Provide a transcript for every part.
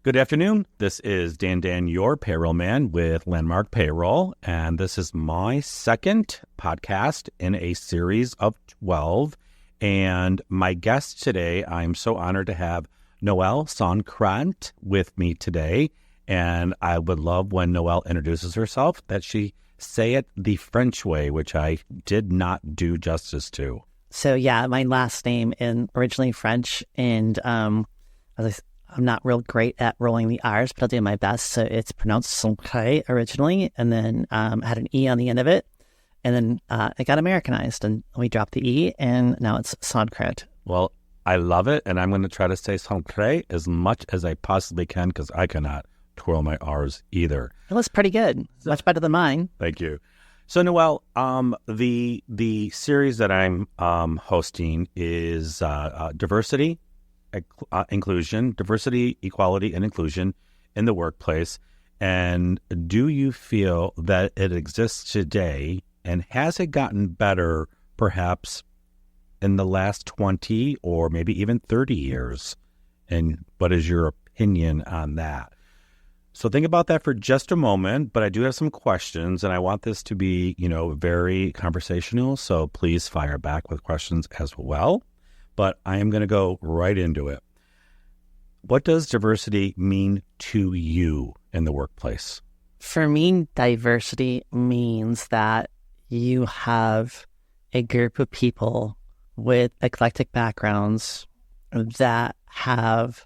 Good afternoon. This is Dan, your payroll man with Landmark Payroll, and this is my second podcast in a series of 12. And my guest today, I'm so honored to have Noelle Soncrant with me today. And I would love when Noelle introduces herself that she say it the French way, which I did not do justice to. So yeah, my last name is originally French, and I'm not real great at rolling the R's, but I'll do my best. So it's pronounced Soncrant originally, and then had an E on the end of it. And then it got Americanized, and we dropped the E, and now it's Soncrant. Well, I love it, and I'm going to try to say Soncrant as much as I possibly can because I cannot twirl my R's either. It was pretty good. Much better than mine. Thank you. So, Noelle, the series that I'm hosting is diversity, inclusion, diversity, equality, and inclusion in the workplace. And do you feel that it exists today, and has it gotten better perhaps in the last 20 or maybe even 30 years? And what is your opinion on that? So think about that for just a moment, but I do have some questions, and I want this to be, very conversational. So please fire back with questions as well. But I am going to go right into it. What does diversity mean to you in the workplace? For me, diversity means that you have a group of people with eclectic backgrounds that have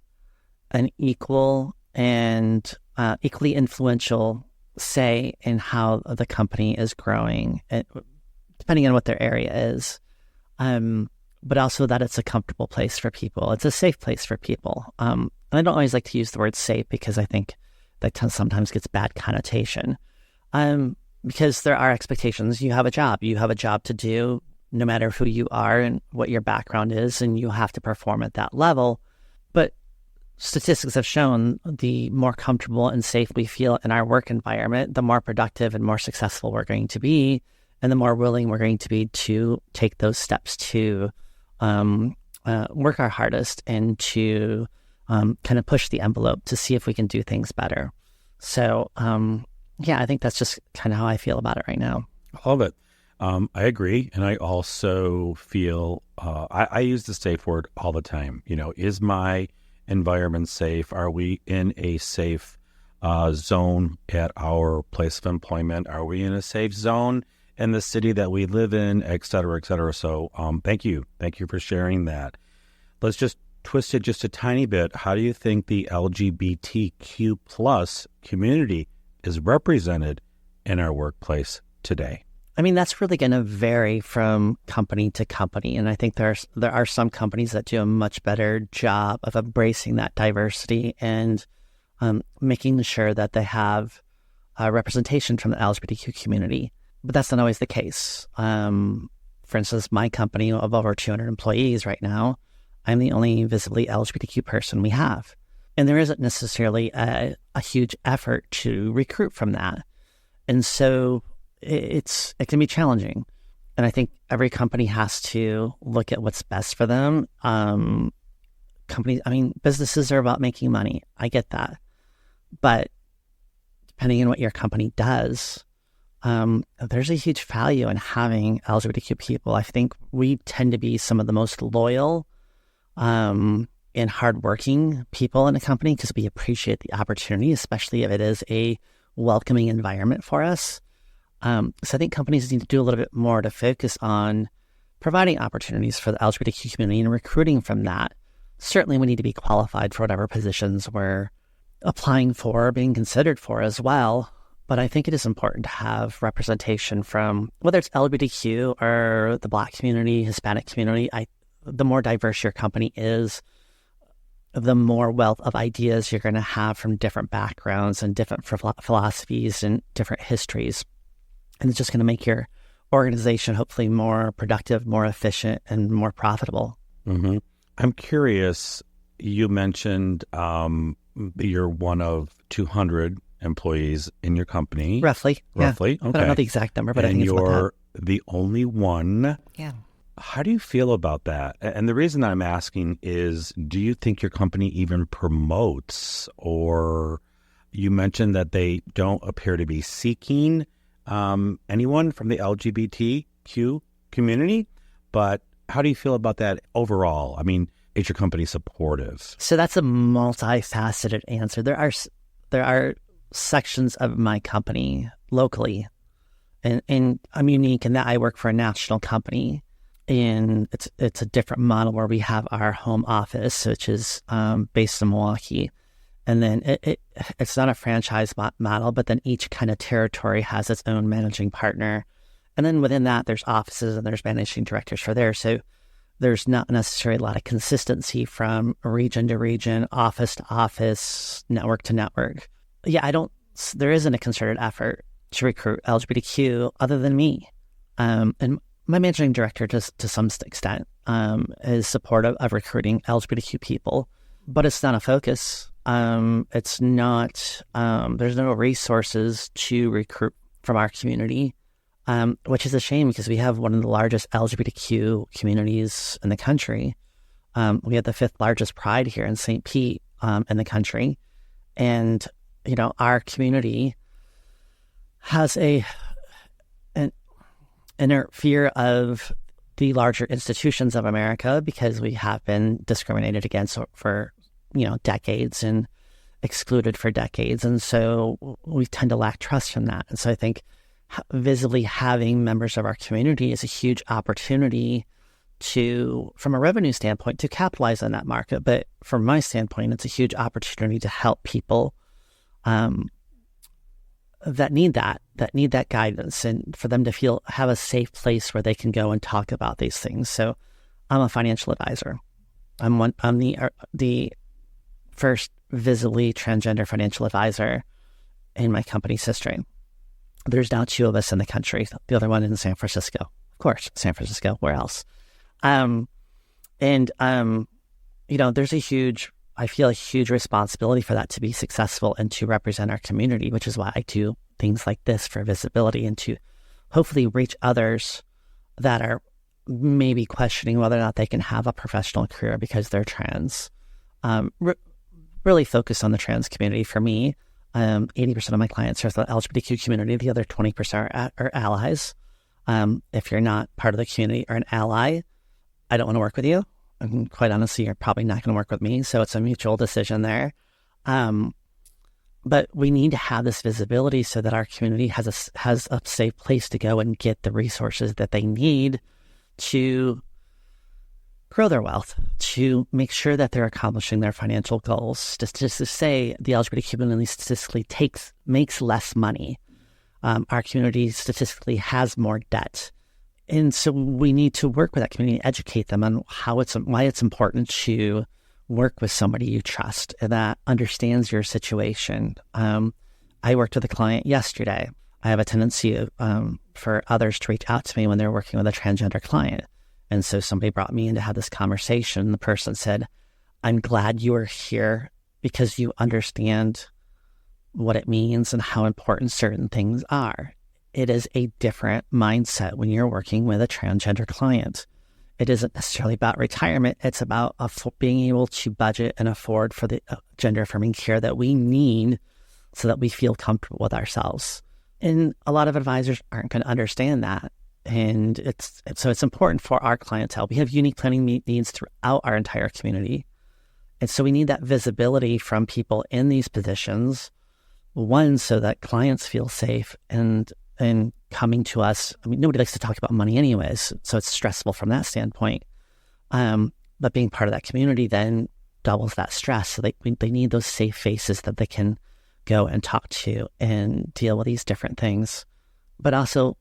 an equal and equally influential say in how the company is growing, depending on what their area is. But also that it's a comfortable place for people. It's a safe place for people. And I don't always like to use the word safe because I think that sometimes gets bad connotation. Because there are expectations. You have a job. You have a job to do no matter who you are and what your background is, and you have to perform at that level. But statistics have shown the more comfortable and safe we feel in our work environment, the more productive and more successful we're going to be, and the more willing we're going to be to take those steps to work our hardest and to kind of push the envelope to see if we can do things better. So, I think that's just kind of how I feel about it right now. I love it. I agree. And I also feel, I use the safe word all the time. Is my environment safe? Are we in a safe zone at our place of employment? Are we in a safe zone in the city that we live in, et cetera, et cetera? So thank you. Thank you for sharing that. Let's just twist it just a tiny bit. How do you think the LGBTQ plus community is represented in our workplace today? I mean, that's really going to vary from company to company. And I think there are some companies that do a much better job of embracing that diversity and making sure that they have representation from the LGBTQ community. But that's not always the case. For instance, my company of over 200 employees right now, I'm the only visibly LGBTQ person we have. And there isn't necessarily a huge effort to recruit from that. And so it can be challenging. And I think every company has to look at what's best for them. Businesses are about making money. I get that. But depending on what your company does, there's a huge value in having LGBTQ people. I think we tend to be some of the most loyal and hardworking people in a company because we appreciate the opportunity, especially if it is a welcoming environment for us. So I think companies need to do a little bit more to focus on providing opportunities for the LGBTQ community and recruiting from that. Certainly we need to be qualified for whatever positions we're applying for, being considered for as well. But I think it is important to have representation from, whether it's LGBTQ or the Black community, Hispanic community. The more diverse your company is, the more wealth of ideas you're going to have from different backgrounds and different philosophies and different histories. And it's just going to make your organization hopefully more productive, more efficient, and more profitable. Mm-hmm. I'm curious, you mentioned you're one of 200 employees in your company. Roughly. Yeah. Okay. I don't know the exact number, but and I think it's about that. you're the only one. Yeah. How do you feel about that? And the reason I'm asking is, do you think your company even promotes, or you mentioned that they don't appear to be seeking anyone from the LGBTQ community, but how do you feel about that overall? I mean, is your company supportive? So that's a multifaceted answer. There are sections of my company locally, and I'm unique in that I work for a national company, and it's a different model where we have our home office, which is based in Milwaukee, and then it's not a franchise model, but then each kind of territory has its own managing partner, and then within that there's offices and there's managing directors for there. So there's not necessarily a lot of consistency from region to region, office to office, network to network. Yeah, there isn't a concerted effort to recruit LGBTQ other than me. And my managing director, to some extent, is supportive of recruiting LGBTQ people, but it's not a focus. It's not, there's no resources to recruit from our community. Which is a shame because we have one of the largest LGBTQ communities in the country. We have the fifth largest pride here in St. Pete in the country. And, our community has an inner fear of the larger institutions of America because we have been discriminated against for, decades and excluded for decades. And so we tend to lack trust from that. And so I think visibly having members of our community is a huge opportunity from a revenue standpoint, to capitalize on that market. But from my standpoint, it's a huge opportunity to help people that need that guidance, and for them to have a safe place where they can go and talk about these things. So I'm a financial advisor. I'm the first visibly transgender financial advisor in my company's history. There's now 2 of us in the country. The other one in San Francisco. Of course, San Francisco. Where else? There's I feel a huge responsibility for that to be successful and to represent our community, which is why I do things like this for visibility and to hopefully reach others that are maybe questioning whether or not they can have a professional career because they're trans. Really focus on the trans community for me. 80% of my clients are the LGBTQ community. The other 20% are allies. If you're not part of the community or an ally, I don't want to work with you. And quite honestly, you're probably not going to work with me. So it's a mutual decision there. But we need to have this visibility so that our community has a safe place to go and get the resources that they need to grow their wealth, to make sure that they're accomplishing their financial goals. Just to say the LGBT community statistically makes less money. Our community statistically has more debt. And so we need to work with that community, educate them on why it's important to work with somebody you trust and that understands your situation. I worked with a client yesterday. I have a tendency for others to reach out to me when they're working with a transgender client. And so somebody brought me in to have this conversation. The person said, I'm glad you are here because you understand what it means and how important certain things are. It is a different mindset when you're working with a transgender client. It isn't necessarily about retirement. It's about being able to budget and afford for the gender-affirming care that we need so that we feel comfortable with ourselves. And a lot of advisors aren't going to understand that. And it's important for our clientele. We have unique planning needs throughout our entire community. And so we need that visibility from people in these positions, one, so that clients feel safe and coming to us. I mean, nobody likes to talk about money anyways, so it's stressful from that standpoint. But being part of that community then doubles that stress. So they need those safe faces that they can go and talk to and deal with these different things. But also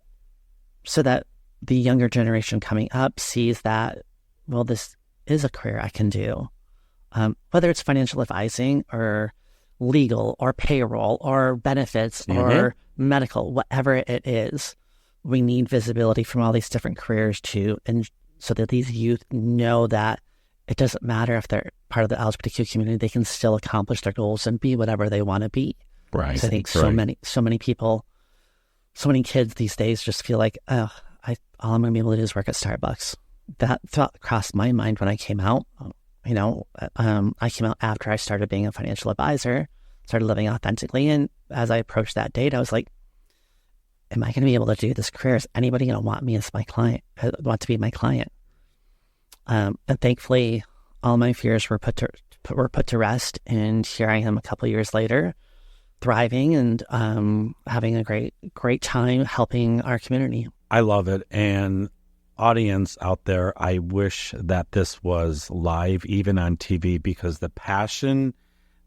so that the younger generation coming up sees that, well, this is a career I can do. Whether it's financial advising or legal or payroll or benefits or medical, whatever it is, we need visibility from all these different careers too. And so that these youth know that it doesn't matter if they're part of the LGBTQ community, they can still accomplish their goals and be whatever they want to be. Right. So I think so many people, so many kids these days just feel like, all I'm going to be able to do is work at Starbucks. that thought crossed my mind when I came out. I came out after I started being a financial advisor, started living authentically. And as I approached that date, I was like, am I going to be able to do this career? Is anybody going to want me as my client, want to be my client? And thankfully, all my fears were put to rest. And here I am a couple of years later, thriving and having a great time helping our community. I love it. And audience out there, I wish that this was live, even on TV, because the passion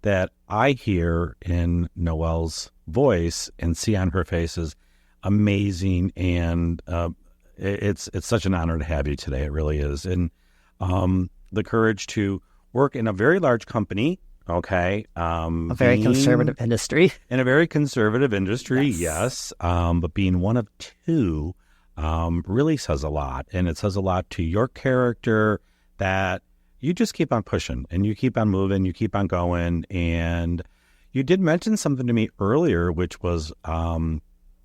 that I hear in Noelle's voice and see on her face is amazing. And it's such an honor to have you today. It really is. And the courage to work in a very large company, okay? A very conservative industry. In a very conservative industry, Yes. but being one of two really says a lot. And it says a lot to your character that you just keep on pushing and you keep on moving, you keep on going. And you did mention something to me earlier, which was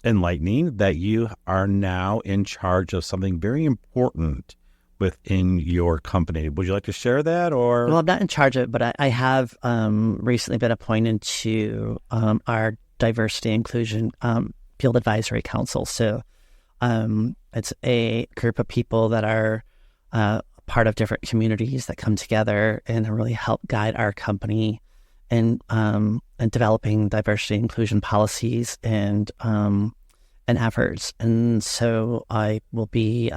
enlightening, that you are now in charge of something very important within your company. Would you like to share that? Or Well, I'm not in charge of it, but I have recently been appointed to our diversity inclusion field advisory council. So it's a group of people that are part of different communities that come together and really help guide our company in developing diversity inclusion policies and efforts. And so I will be,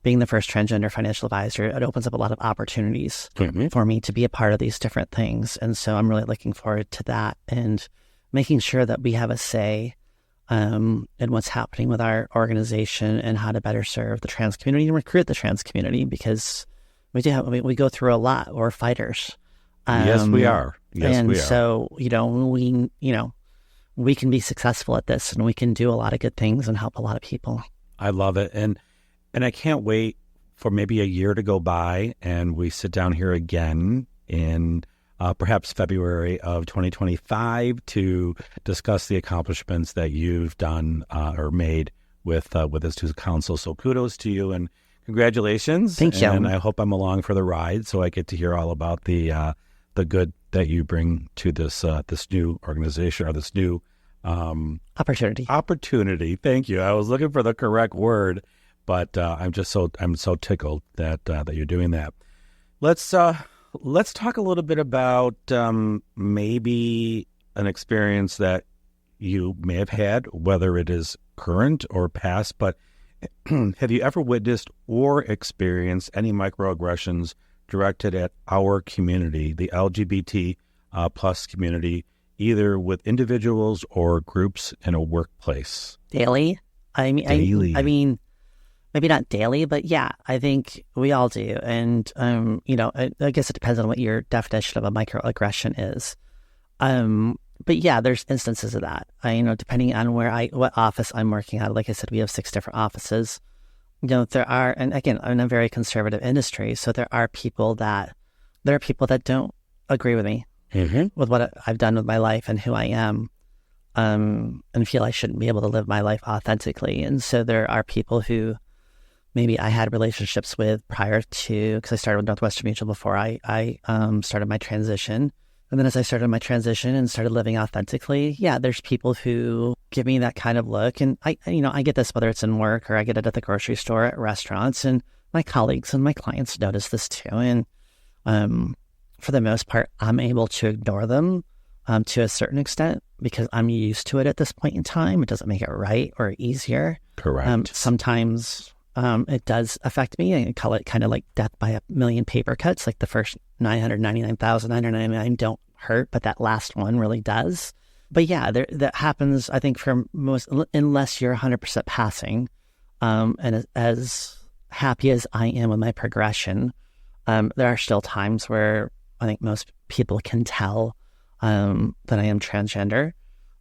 being the first transgender financial advisor, it opens up a lot of opportunities for me to be a part of these different things. And so I'm really looking forward to that and making sure that we have a say in what's happening with our organization and how to better serve the trans community and recruit the trans community, because we go through a lot. We're fighters. Yes, we are. Yes, we are. So, we can be successful at this and we can do a lot of good things and help a lot of people. I love it. And I can't wait for maybe a year to go by and we sit down here again in perhaps February of 2025 to discuss the accomplishments that you've done or made with this to the council. So kudos to you and congratulations. Thank you. And I hope I'm along for the ride so I get to hear all about the good that you bring to this new organization or this new opportunity. Thank you. I was looking for the correct word, but I'm so tickled that you're doing that. Let's talk a little bit about maybe an experience that you may have had, whether it is current or past, but have you ever witnessed or experienced any microaggressions directed at our community, the LGBT plus community, either with individuals or groups in a workplace? Daily? Daily. I mean, maybe not daily, but yeah, I think we all do. And, I guess it depends on what your definition of a microaggression is. But yeah, there's instances of that. Depending on what office I'm working at, like I said, we have 6 different offices. There are, and again, I'm in a very conservative industry, so there are people that don't agree with me with what I've done with my life and who I am, and feel I shouldn't be able to live my life authentically. And so there are people who maybe I had relationships with prior to, because I started with Northwestern Mutual before I started my transition. And then as I started my transition and started living authentically, yeah, there's people who give me that kind of look. And I get this, whether it's in work or I get it at the grocery store, at restaurants, and my colleagues and my clients notice this too. And for the most part, I'm able to ignore them to a certain extent because I'm used to it at this point in time. It doesn't make it right or easier. Correct. Sometimes it does affect me. I call it kind of like death by a million paper cuts. Like the first 999,999 don't hurt, but that last one really does. But yeah, that happens, I think, for most, unless you're 100% passing. And as happy as I am with my progression, there are still times where I think most people can tell that I am transgender.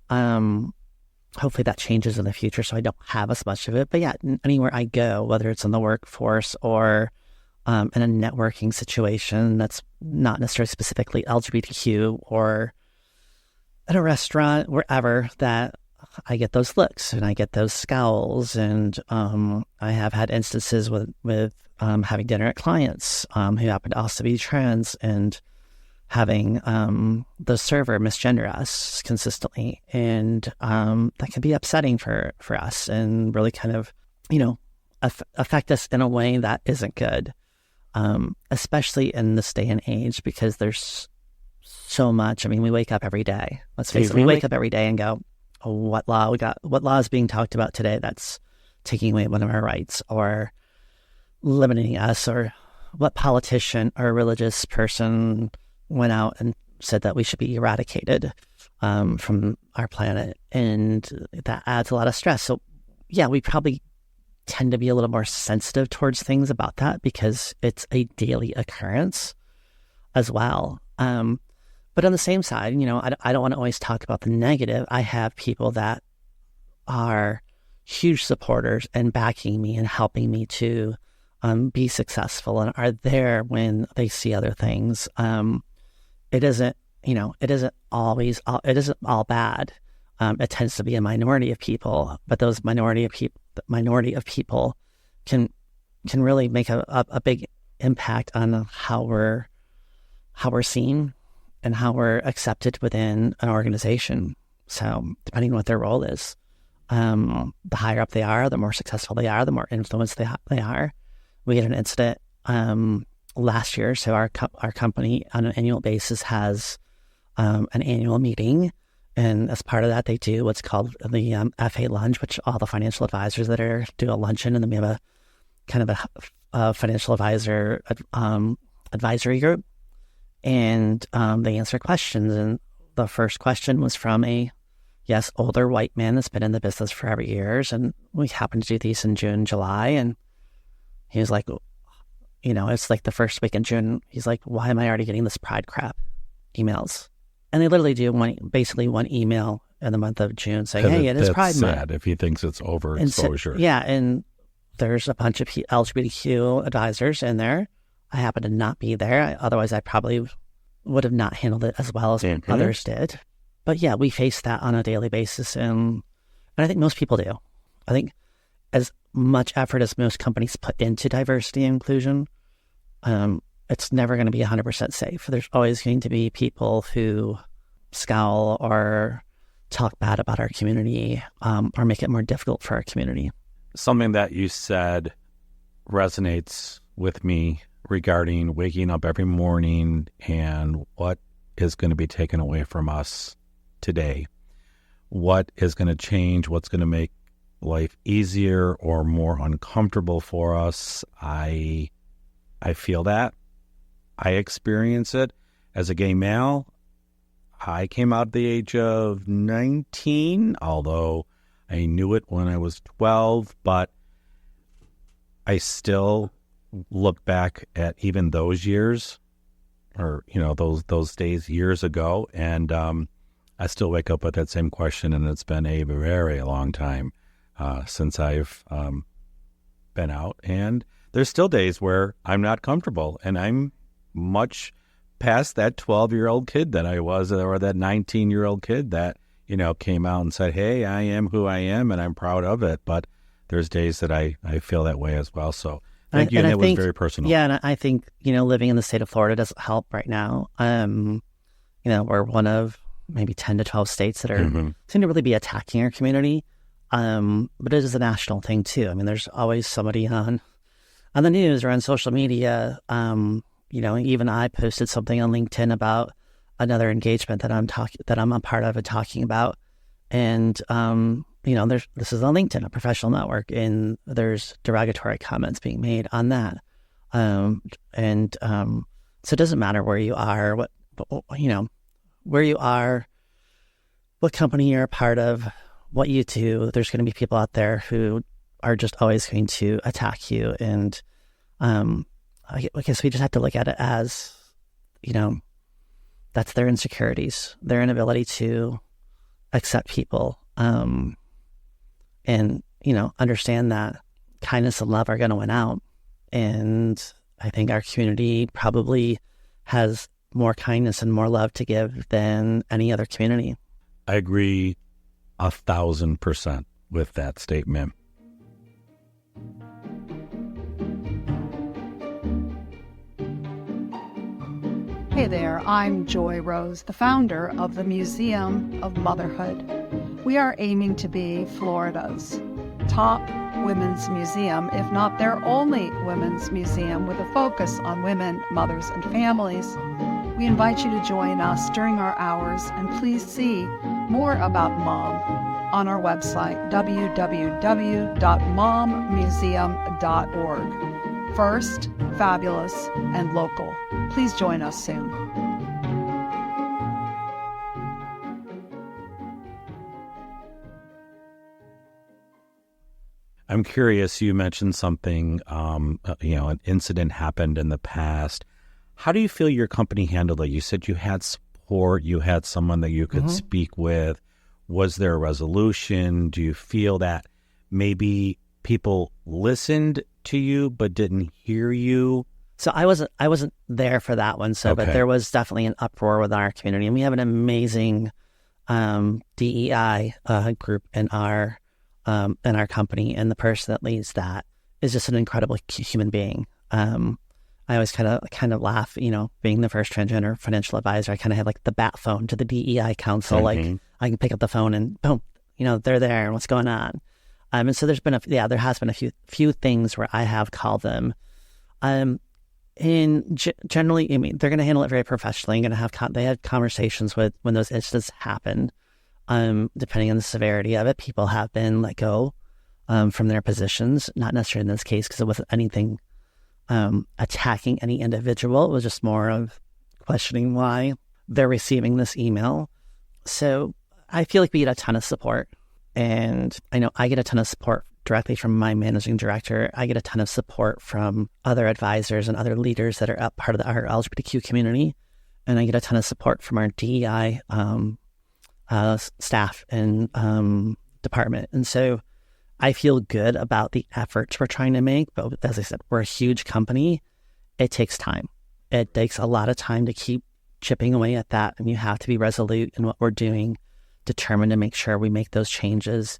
Hopefully that changes in the future so I don't have as much of it. But yeah, anywhere I go, whether it's in the workforce or in a networking situation that's not necessarily specifically LGBTQ, or at a restaurant, wherever, that I get those looks and I get those scowls, and I have had instances with having dinner at clients who happen to also be trans, and having the server misgender us consistently, and that can be upsetting for us, and really kind of affect us in a way that isn't good, especially in this day and age, because there's so much. I mean, we wake up every day. Let's face it, we wake up every day and go, oh, what law is being talked about today that's taking away one of our rights or limiting us, or what politician or religious person went out and said that we should be eradicated from our planet, and that adds a lot of stress. So yeah, we probably tend to be a little more sensitive towards things about that because it's a daily occurrence as well. But on the same side, I don't want to always talk about the negative. I have people that are huge supporters and backing me and helping me to be successful, and are there when they see other things. It isn't all bad. It tends to be a minority of people, but those minority of people can really make a big impact on how we're seen and how we're accepted within an organization. So depending on what their role is, the higher up they are, the more successful they are, the more influence they are. We had an incident last year. So our company on an annual basis has an annual meeting. And as part of that, they do what's called the FA lunch, which all the financial advisors that are do a luncheon. And then we have a kind of a financial advisor advisory group. And they answer questions. And the first question was from a older white man that's been in the business for every years. And we happened to do these in June, July. And he was like, it's like the first week in June. He's like, why am I already getting this pride crap emails? And they literally do one email in the month of June saying, hey, it is Pride Month. Sad if he thinks it's overexposure. And there's a bunch of LGBTQ advisors in there. I happen to not be there. Otherwise, I probably would have not handled it as well as others did. But yeah, we face that on a daily basis. And I think most people do. I think as much effort as most companies put into diversity and inclusion, it's never going to be 100% safe. There's always going to be people who scowl or talk bad about our community, or make it more difficult for our community. Something that you said resonates with me regarding waking up every morning and what is going to be taken away from us today. What is going to change? What's going to make life easier or more uncomfortable for us? I feel that. I experience it. As a gay male, I came out at the age of 19, although I knew it when I was 12, but I still look back at even those years, or those days years ago, and I still wake up with that same question, and it's been a very long time since I've been out, and there's still days where I'm not comfortable, and I'm much past that 12-year-old kid that I was, or that 19-year-old kid that came out and said, hey, I am who I am, and I'm proud of it. But there's days that I feel that way as well. So thank you, and it was very personal. Yeah, and I think, living in the state of Florida doesn't help right now. We're one of maybe 10 to 12 states that are seem to really be attacking our community. But it is a national thing too. I mean, there's always somebody on the news or on social media. Even I posted something on LinkedIn about another engagement that I'm a part of and talking about. And, this is on LinkedIn, a professional network, and there's derogatory comments being made on that. So it doesn't matter where you are, where you are, what company you're a part of, what you do. There's going to be people out there who are just always going to attack you. And I guess we just have to look at it as, that's their insecurities, their inability to accept people, and, understand that kindness and love are going to win out. And I think our community probably has more kindness and more love to give than any other community. I agree 1,000% with that statement. Hey there, I'm Joy Rose, the founder of the Museum of Motherhood. We are aiming to be Florida's top women's museum, if not their only women's museum, with a focus on women, mothers, and families. We invite you to join us during our hours, and please see more about Mom on our website, www.mommuseum.org. First, fabulous, and local. Please join us soon. I'm curious, you mentioned something, an incident happened in the past. How do you feel your company handled it? You said you had support, you had someone that you could speak with. Was there a resolution? Do you feel that maybe people listened to you but didn't hear you? So I wasn't there for that one. So, Okay. But there was definitely an uproar within our community, and we have an amazing DEI group in our company, and the person that leads that is just an incredible human being. I always kind of laugh, being the first transgender financial advisor. I kind of have like the bat phone to the DEI council. Like I can pick up the phone and boom, they're there and what's going on. And so there has been a few things where I have called them. And generally, they're going to handle it very professionally. They had conversations with when those incidents happen. Depending on the severity of it, people have been let go from their positions. Not necessarily in this case because it wasn't anything attacking any individual. It was just more of questioning why they're receiving this email. So I feel like we get a ton of support, and I know I get a ton of support directly from my managing director. I get a ton of support from other advisors and other leaders that are part of our LGBTQ community, and I get a ton of support from our DEI staff and department. And so I feel good about the efforts we're trying to make. But as I said, we're a huge company. It takes time. It takes a lot of time to keep chipping away at that. And you have to be resolute in what we're doing, determined to make sure we make those changes.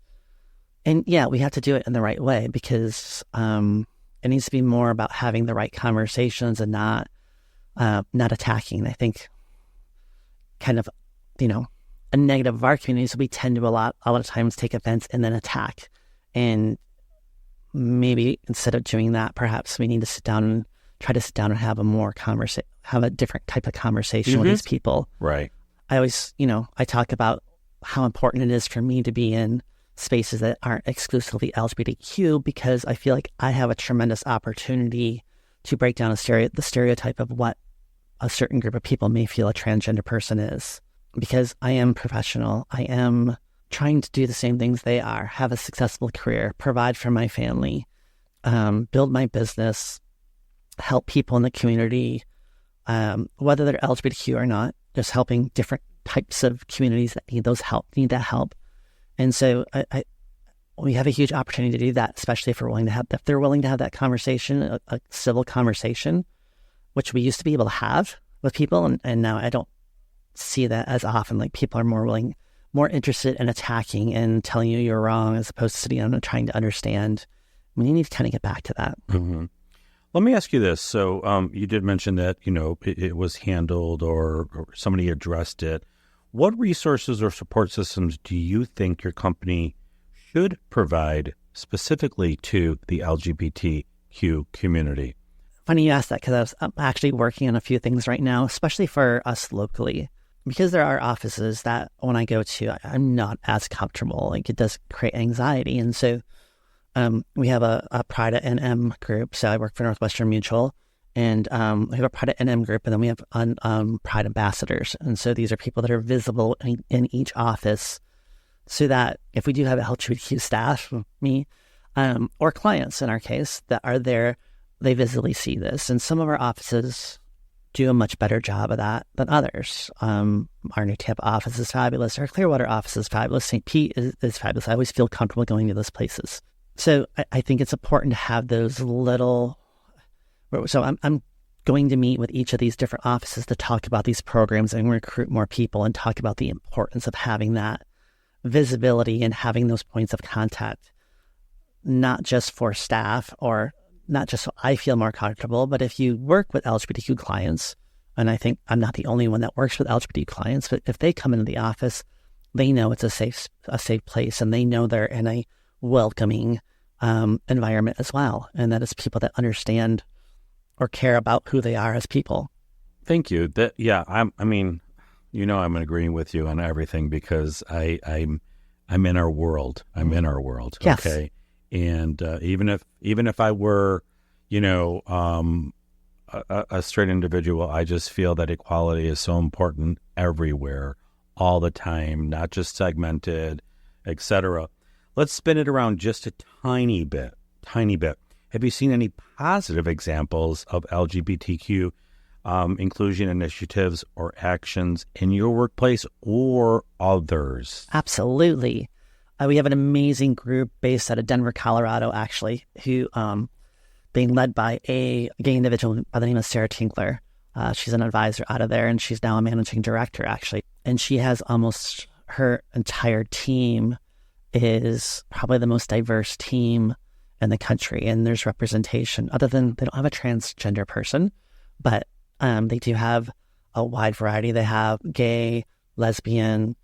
And yeah, we have to do it in the right way, because it needs to be more about having the right conversations and not attacking. I think kind of, a negative of our community is we tend to a lot of times take offense and then attack. And maybe instead of doing that, perhaps we need to try to sit down and have a different type of conversation with these people. Right. I always, I talk about how important it is for me to be in spaces that aren't exclusively LGBTQ, because I feel like I have a tremendous opportunity to break down the stereotype of what a certain group of people may feel a transgender person is. Because I am professional, I am trying to do the same things they are, have a successful career, provide for my family, build my business, help people in the community, whether they're LGBTQ or not, just helping different types of communities that need that help. And so we have a huge opportunity to do that, especially if they're willing to have that conversation, a civil conversation, which we used to be able to have with people. And now I don't see that as often. Like, people are more interested in attacking and telling you you're wrong, as opposed to sitting down and trying to understand. I mean, you need to kind of get back to that. Mm-hmm. Let me ask you this. So you did mention that, it was handled or somebody addressed it. What resources or support systems do you think your company should provide specifically to the LGBTQ community? Funny you asked that, because I'm actually working on a few things right now, especially for us locally, because there are offices that when I go to, I'm not as comfortable. Like, it does create anxiety. And so we have a Pride at NM group. So I work for Northwestern Mutual, and we have a Pride at NM group, and then we have Pride ambassadors. And so these are people that are visible in each office, so that if we do have LGBTQ staff, me, or clients in our case, that are there, they visibly see this. And some of our offices do a much better job of that than others. Our New Tampa office is fabulous. Our Clearwater office is fabulous. St. Pete is fabulous. I always feel comfortable going to those places. So I think it's important to have those little... So I'm going to meet with each of these different offices to talk about these programs and recruit more people and talk about the importance of having that visibility and having those points of contact, not just for staff or not just so I feel more comfortable, but if you work with LGBTQ clients, and I think I'm not the only one that works with LGBT clients, but if they come into the office, they know it's a safe place, and they know they're in a welcoming environment as well, and that it's people that understand or care about who they are as people. Thank you. I'm agreeing with you on everything because I'm in our world. I'm in our world. Yes. Okay. And even if I were, a straight individual, I just feel that equality is so important everywhere, all the time, not just segmented, etc. Let's spin it around just a tiny bit. Have you seen any positive examples of LGBTQ inclusion initiatives or actions in your workplace or others? Absolutely. We have an amazing group based out of Denver, Colorado, actually, who being led by a gay individual by the name of Sarah Tinkler. She's an advisor out of there, and she's now a managing director, actually. And she has almost her entire team is probably the most diverse team in the country. And there's representation, other than they don't have a transgender person, but they do have a wide variety. They have gay, lesbian,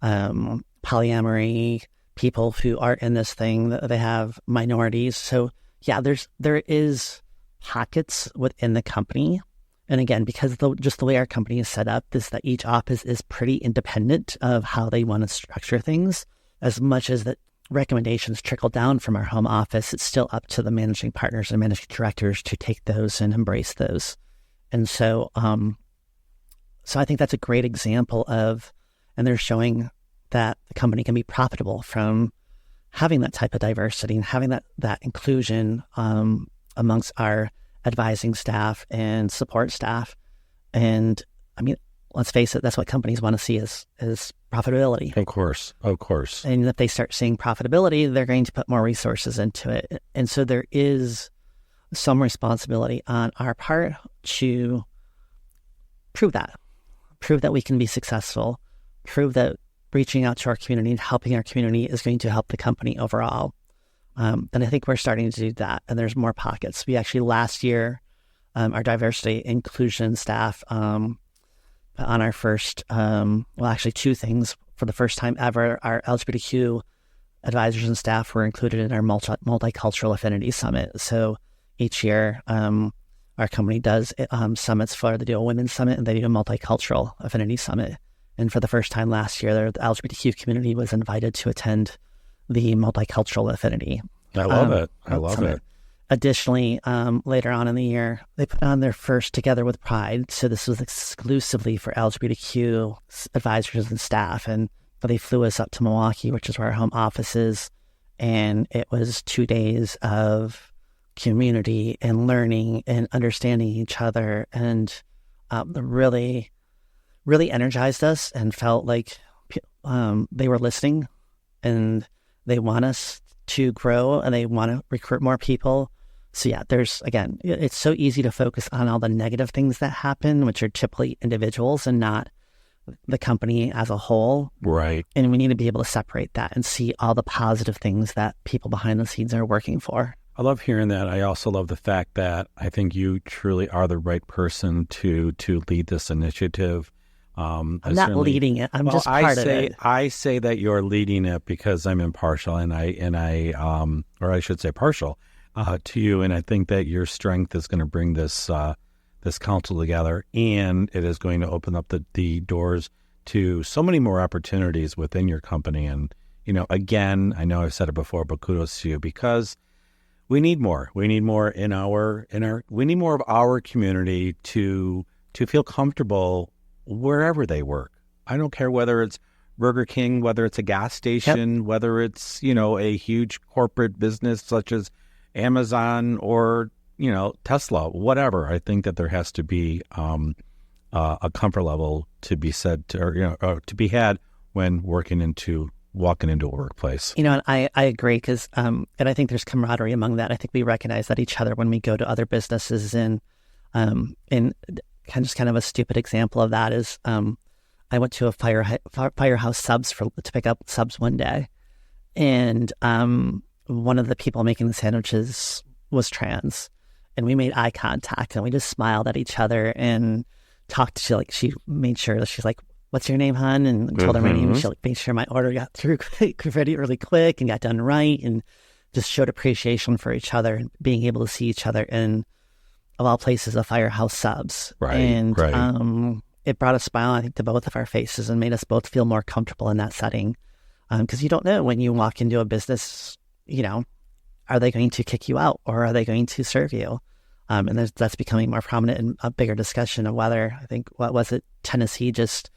polyamory, people who are in this thing. They have minorities. So yeah, there is pockets within the company. And again, because just the way our company is set up is that each office is pretty independent of how they want to structure things. As much as the recommendations trickle down from our home office, it's still up to the managing partners and managing directors to take those and embrace those. And so, so I think that's a great example of, and they're showing that the company can be profitable from having that type of diversity and having that inclusion amongst our advising staff and support staff. And I mean, let's face it, that's what companies want to see is profitability. Of course. And if they start seeing profitability, they're going to put more resources into it. And so there is some responsibility on our part to prove that we can be successful, prove that reaching out to our community and helping our community is going to help the company overall. And I think we're starting to do that, and there's more pockets. We actually last year, our diversity inclusion staff on our first, two things. For the first time ever, our LGBTQ advisors and staff were included in our multicultural affinity summit. So each year, our company does summits for, they do a women's summit and they do a multicultural affinity summit. And for the first time last year, the LGBTQ community was invited to attend the multicultural affinity. I love it. I love summit. it. Additionally, later on in the year, they put on their first Together with Pride. So this was exclusively for LGBTQ advisors and staff. And they flew us up to Milwaukee, which is where our home office is. And it was 2 days of community and learning and understanding each other. And really, really energized us and felt like they were listening and they want us to grow and they want to recruit more people. So yeah, it's so easy to focus on all the negative things that happen, which are typically individuals and not the company as a whole. Right. And we need to be able to separate that and see all the positive things that people behind the scenes are working for. I love hearing that. I also love the fact that I think you truly are the right person to lead this initiative. I'm not leading it. I'm just part of it. I say that you're leading it because I'm impartial and I should say partial to you. And I think that your strength is going to bring this council together, and it is going to open up the doors to so many more opportunities within your company. And, again, I know I've said it before, but kudos to you because we need more. We need more we need more of our community to feel comfortable wherever they work. I don't care whether it's Burger King, whether it's a gas station, whether it's, a huge corporate business such as Amazon or, Tesla, whatever. I think that there has to be a comfort level to be said to be had when walking into a workplace. And I agree because, and I think there's camaraderie among that. I think we recognize that each other when we go to other businesses and kind of a stupid example of that is I went to a firehouse subs to pick up subs one day, and one of the people making the sandwiches was trans, and we made eye contact and we just smiled at each other and talked to she made sure that she's like, "What's your name, hon?" And told her my name. She made sure my order got through really quick and got done right, and just showed appreciation for each other and being able to see each other in, of all places, a firehouse subs. And it brought a smile, I think, to both of our faces and made us both feel more comfortable in that setting. Because you don't know when you walk into a business, are they going to kick you out or are they going to serve you? And that's becoming more prominent in a bigger discussion of whether, I think, Tennessee just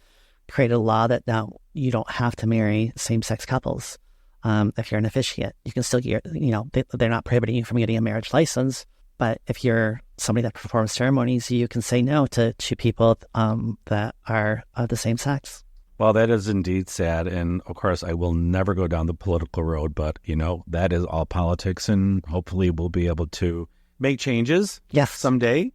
created a law that now you don't have to marry same-sex couples. If you're an officiant, you can still get, they're not prohibiting you from getting a marriage license. But if you're somebody that performs ceremonies, you can say no to people that are of the same sex. Well, that is indeed sad. And of course, I will never go down the political road, but, that is all politics. And hopefully we'll be able to make changes someday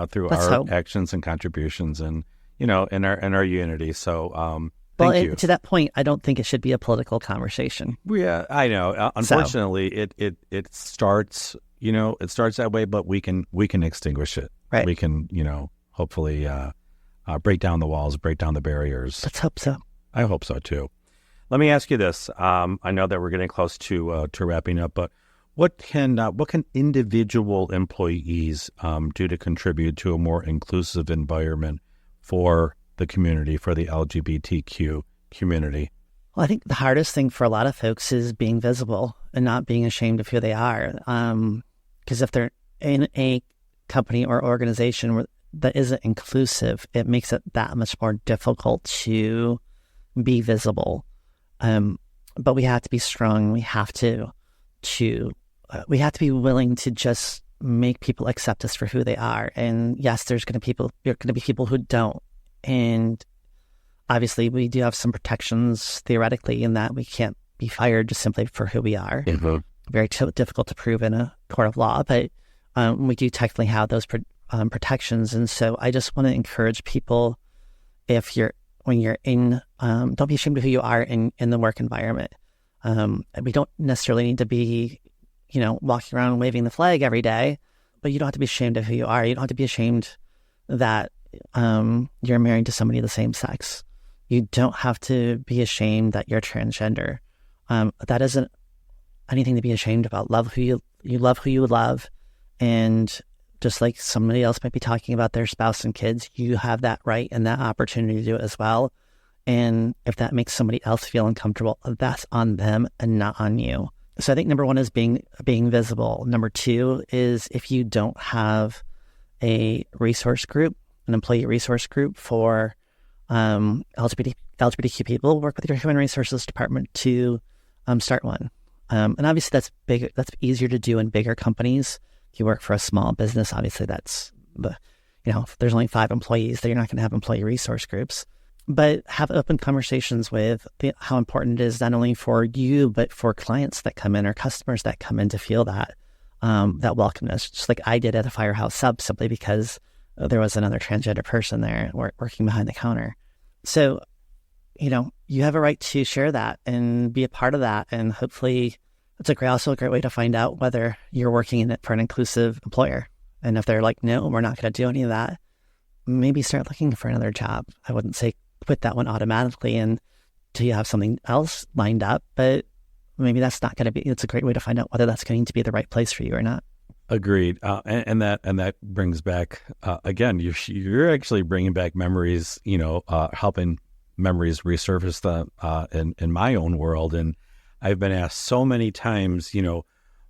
through our actions and contributions and, in our unity. So thank you. To that point, I don't think it should be a political conversation. Yeah, I know. Unfortunately, it starts, it starts that way, but we can extinguish it. Right. We can, hopefully break down the walls, break down the barriers. Let's hope so. I hope so too. Let me ask you this. I know that we're getting close to wrapping up, but what can individual employees do to contribute to a more inclusive environment for the community, for the LGBTQ community? Well, I think the hardest thing for a lot of folks is being visible and not being ashamed of who they are. Because if they're in a company or organization that isn't inclusive, it makes it that much more difficult to be visible. But we have to be strong. We have to be willing to just make people accept us for who they are. And yes, there are going to be people who don't. And obviously, we do have some protections theoretically in that we can't be fired just simply for who we are. Mm-hmm. Very difficult to prove in a court of law, but we do technically have those protections. And so I just want to encourage people, when you're in, don't be ashamed of who you are in the work environment. We don't necessarily need to be, walking around waving the flag every day, but you don't have to be ashamed of who you are. You don't have to be ashamed that you're married to somebody of the same sex. You don't have to be ashamed that you're transgender. That isn't anything to be ashamed about. Love who you love, and just like somebody else might be talking about their spouse and kids, you have that right and that opportunity to do it as well. And if that makes somebody else feel uncomfortable, that's on them and not on you. So I think number one is being visible. Number two is, if you don't have a resource group, an employee resource group for LGBTQ people, work with your human resources department to start one. And obviously that's big. That's easier to do in bigger companies. If you work for a small business, obviously that's if there's only 5 employees, then you're not going to have employee resource groups. But have open conversations with how important it is not only for you, but for clients that come in or customers that come in to feel that welcomeness, just like I did at a firehouse sub, simply because there was another transgender person there working behind the counter. So, you have a right to share that and be a part of that. And hopefully it's also a great way to find out whether you're working in it for an inclusive employer. And if they're like, no, we're not going to do any of that, maybe start looking for another job. I wouldn't say quit that one automatically until you have something else lined up, but maybe that's not going to be, it's a great way to find out whether that's going to be the right place for you or not. Agreed. And that brings back, again, you're actually bringing back memories, helping memories resurface in my own world. And I've been asked so many times,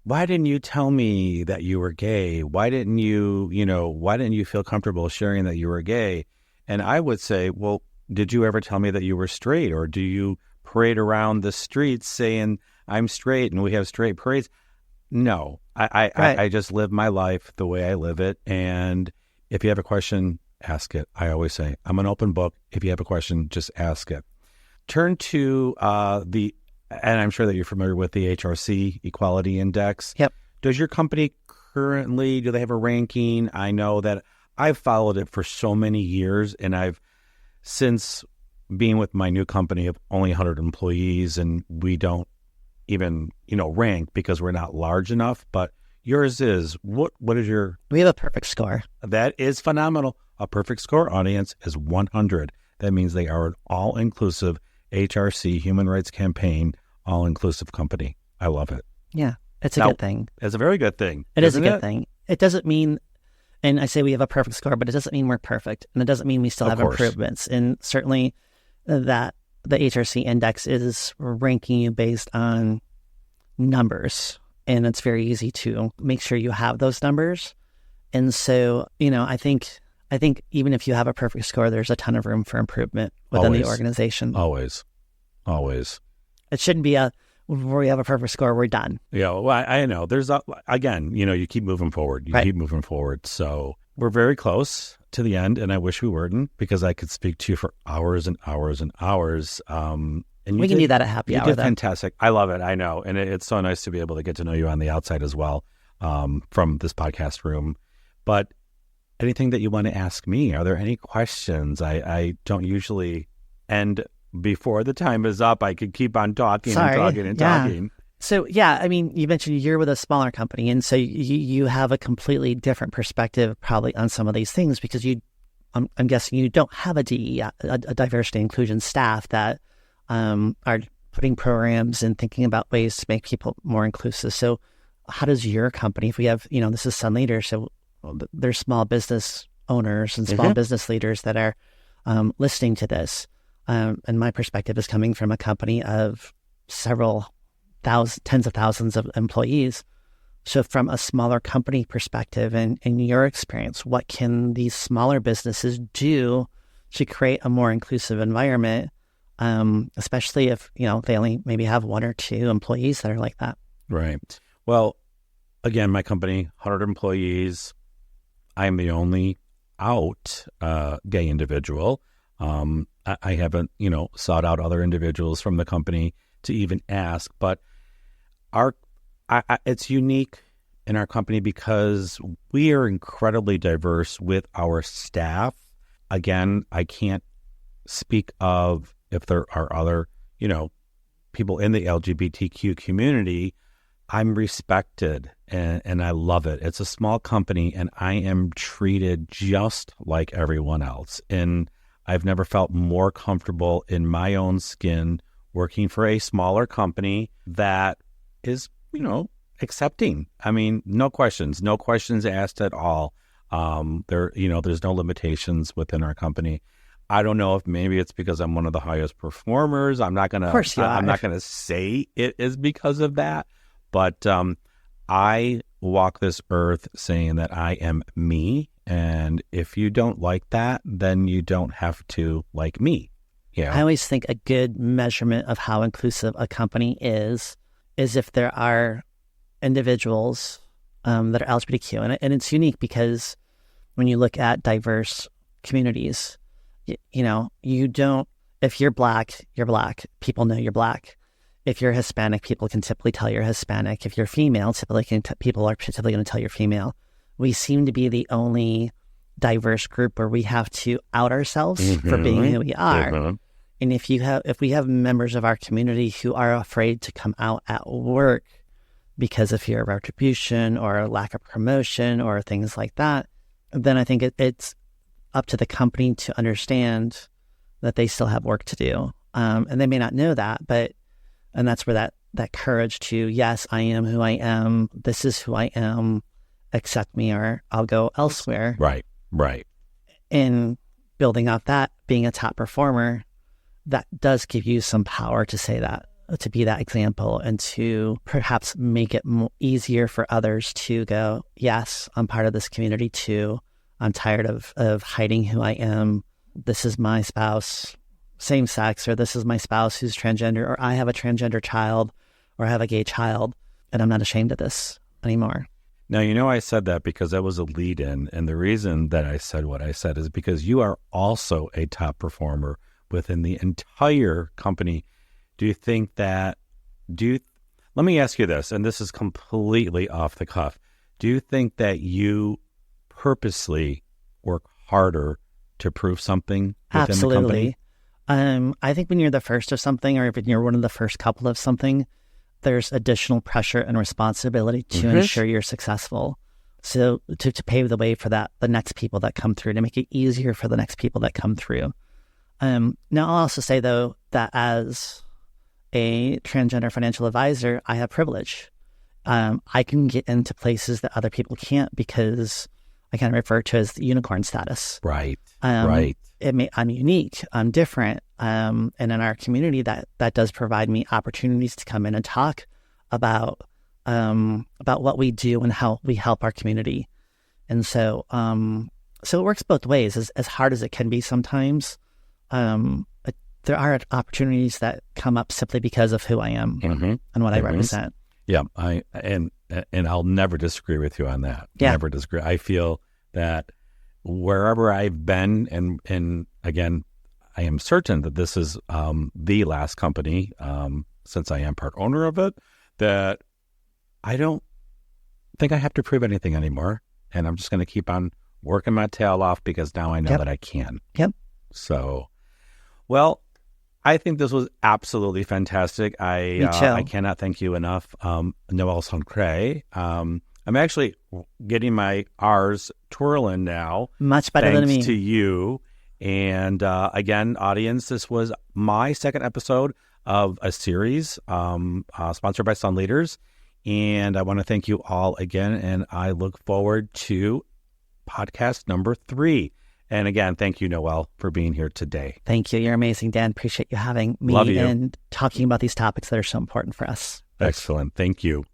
why didn't you tell me that you were gay? Why didn't you feel comfortable sharing that you were gay? And I would say, well, did you ever tell me that you were straight? Or do you parade around the streets saying I'm straight and we have straight parades? No, I just live my life the way I live it. And if you have a question, ask it. I always say I'm an open book. If you have a question, just ask it. Turn to and I'm sure that you're familiar with the HRC Equality Index. Yep. Does your company currently, do they have a ranking? I know that I've followed it for so many years, and I've since being with my new company of only 100 employees, and we don't even, rank because we're not large enough, but yours is, what is your... We have a perfect score. That is phenomenal. A perfect score audience is 100. That means they are an all-inclusive HRC, Human Rights Campaign, all-inclusive company. I love it. Yeah, it's a good thing. It's a very good thing. It is a good thing. It doesn't mean, and I say we have a perfect score, but it doesn't mean we're perfect. And it doesn't mean we still have improvements. And certainly that the HRC index is ranking you based on numbers. And it's very easy to make sure you have those numbers. And so, I think even if you have a perfect score, there's a ton of room for improvement within the organization. Always. It shouldn't be where we have a perfect score, we're done. Yeah, well, I know. There's, again, you keep moving forward. Keep moving forward. So we're very close to the end, and I wish we weren't, because I could speak to you for hours and hours and hours. And we can do that at happy hour. You did fantastic. I love it. I know. And it's so nice to be able to get to know you on the outside as well, from this podcast room. But anything that you want to ask me? Are there any questions? I don't usually end before the time is up. I could keep on talking and talking. So, you mentioned you're with a smaller company, and so you have a completely different perspective probably on some of these things, because I'm guessing you don't have a DE, a diversity inclusion staff that are putting programs and thinking about ways to make people more inclusive. So how does your company, if we have, this is Sun Leaders, so there's small business owners and small business leaders that are listening to this. And my perspective is coming from a company of several tens of thousands of employees. So from a smaller company perspective, and in your experience, what can these smaller businesses do to create a more inclusive environment, especially if, they only maybe have one or two employees that are like that? Right. Well, again, my company, 100 employees. I am the only out gay individual. I haven't, sought out other individuals from the company to even ask, but it's unique in our company because we are incredibly diverse with our staff. Again, I can't speak of if there are other, people in the LGBTQ community. I'm respected and I love it. It's a small company and I am treated just like everyone else. And I've never felt more comfortable in my own skin working for a smaller company that is, accepting. I mean, no questions asked at all. There's no limitations within our company. I don't know if maybe it's because I'm one of the highest performers. I'm not gonna say it is because of that, but I walk this earth saying that I am me. And if you don't like that, then you don't have to like me. Yeah. I always think a good measurement of how inclusive a company is if there are individuals that are LGBTQ. And it's unique because when you look at diverse communities, you don't, if you're black, you're black. People know you're black. If you're Hispanic, people can typically tell you're Hispanic. If you're female, people are typically going to tell you're female. We seem to be the only diverse group where we have to out ourselves for being who we are. And if we have members of our community who are afraid to come out at work because of fear of retribution or lack of promotion or things like that, then I think it's up to the company to understand that they still have work to do. And they may not know that, and that's where that courage to, yes, I am who I am. This is who I am. Accept me or I'll go elsewhere. Right. In building off that, being a top performer, that does give you some power to say that, to be that example, and to perhaps make it easier for others to go, yes, I'm part of this community too. I'm tired of hiding who I am. This is my spouse, same sex, or this is my spouse who's transgender, or I have a transgender child, or I have a gay child, and I'm not ashamed of this anymore. Now, I said that because that was a lead-in, and the reason that I said what I said is because you are also a top performer within the entire company. Do you think that, let me ask you this, and this is completely off the cuff. Do you think that you purposely work harder to prove something within the company? I think when you're the first of something, or when you're one of the first couple of something, there's additional pressure and responsibility to ensure you're successful. So to pave the way for that, the next people that come through, to make it easier for the next people that come through. Now, I'll also say, though, that as a transgender financial advisor, I have privilege. I can get into places that other people can't because I kind of refer to as the unicorn status. Right. I'm unique. I'm different. And in our community, that does provide me opportunities to come in and talk about what we do and how we help our community. And so it works both ways. As hard as it can be sometimes, there are opportunities that come up simply because of who I am and what I represent. Yeah, and I'll never disagree with you on that. Yeah. Never disagree. I feel that wherever I've been, and again, I am certain that this is the last company, since I am part owner of it, that I don't think I have to prove anything anymore. And I'm just going to keep on working my tail off because now I know that I can. Yep. So, well, I think this was absolutely fantastic. I cannot thank you enough, Noelle Soncrant. I'm actually getting my R's twirling now. Much better than me. Thanks to you. And again, audience, this was my second episode of a series sponsored by Sun Leaders. And I want to thank you all again. And I look forward to podcast number 3. And again, thank you, Noelle, for being here today. Thank you. You're amazing, Dan. Appreciate you having me Love you. and talking about these topics that are so important for us. Excellent. Thank you.